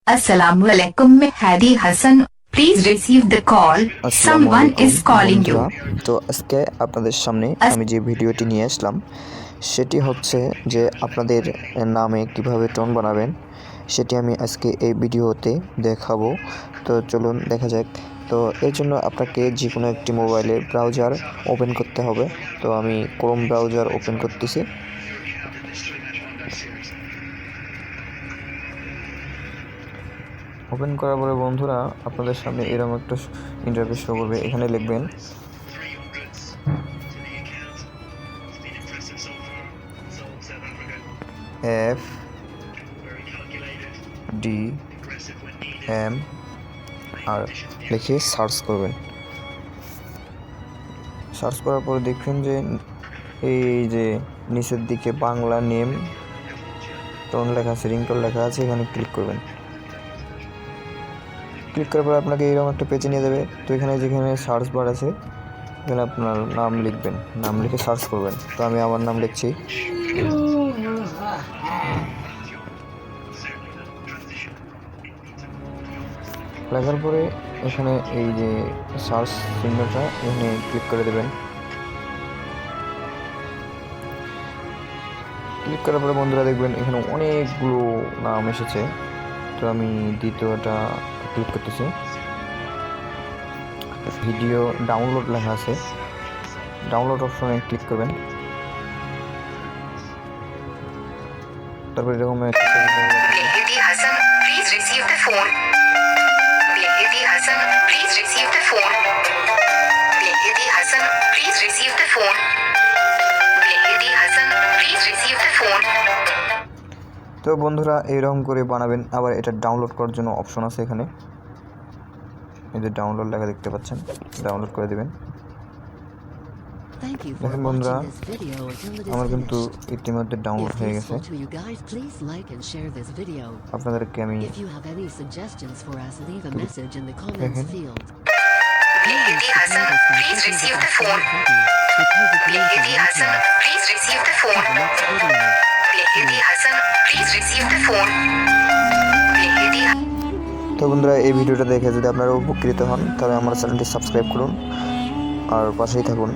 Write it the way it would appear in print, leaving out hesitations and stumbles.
Assalamualaikum Mehedi Hassan. Please receive the call. Someone is calling you. তো আজকে আপনাদের সামনে আমি যে ভিডিওটি নিয়ে আসলাম সেটি হচ্ছে যে আপনাদের নামে কিভাবে টোন বানাবেন সেটি আমি আজকে এই ভিডিওতে দেখাবো। তো চলুন দেখা যাক। তো এর জন্য আপনাকে যে কোনো একটি মোবাইলের ব্রাউজার ওপেন করতে হবে। তো আমি ক্রোম ব্রাউজার ওপেন করতেছি। ওপেন করার পরে বন্ধুরা আপনাদের সামনে এরকম একটা ইন্টারফেস শো করবে। এখানে লিখবেন FDMR লিখে সার্চ করবেন। সার্চ করার পরে দেখবেন যে এই যে নিচের দিকে বাংলা নেম টোন লেখা আছে, রিংটোন লেখা আছে, এখানে ক্লিক করবেন। ক্লিক করার পর আপনাকে এরকম একটা পেজে নিয়ে যাবে। তো এখানে যেখানে সার্চ বার আছে এখানে আপনার নাম লিখবেন, নাম লিখে সার্চ করবেন। তো আমি আমার নাম লিখছি। লেখার পরে এখানে এই যে সার্চ চিহ্নটা এখানে ক্লিক করে দেবেন। ক্লিক করার পরে বন্ধুরা দেখবেন এখানে অনেকগুলো নাম এসেছে। তো আমি দ্বিতীয়টা ক্লিক করতেছি। ভিডিও ডাউনলোড লেখা আছে, ডাউনলোড অপশনে ক্লিক করবেন। তারপর এরকম Mehedi Hassan, please receive the phone. Mehedi Hassan, please receive the phone. Mehedi Hassan, please receive the phone. Mehedi Hassan, please receive the phone. তো বন্ধুরা এইরকম করে বানাবেন। আবার এটা ডাউনলোড করার জন্য অপশন আছে এখানে, এই যে ডাউনলোড লেখা দেখতে পাচ্ছেন, ডাউনলোড করে দেবেন। দেখেন বন্ধুরা আমার কিন্তু ইতিমধ্যে ডাউনলোড হয়ে গেছে। আপনাদেরকে আমি দেখেন Mehedi Hassan, please receive the phone. Mehedi Hassan, please receive the phone. Mehedi Hassan, please receive the phone. Mehedi. তো বন্ধুরা এই ভিডিওটা দেখে যদি আপনারা উপকৃত হন তাহলে আমার চ্যানেলটি সাবস্ক্রাইব করুন আর পাশেই থাকুন।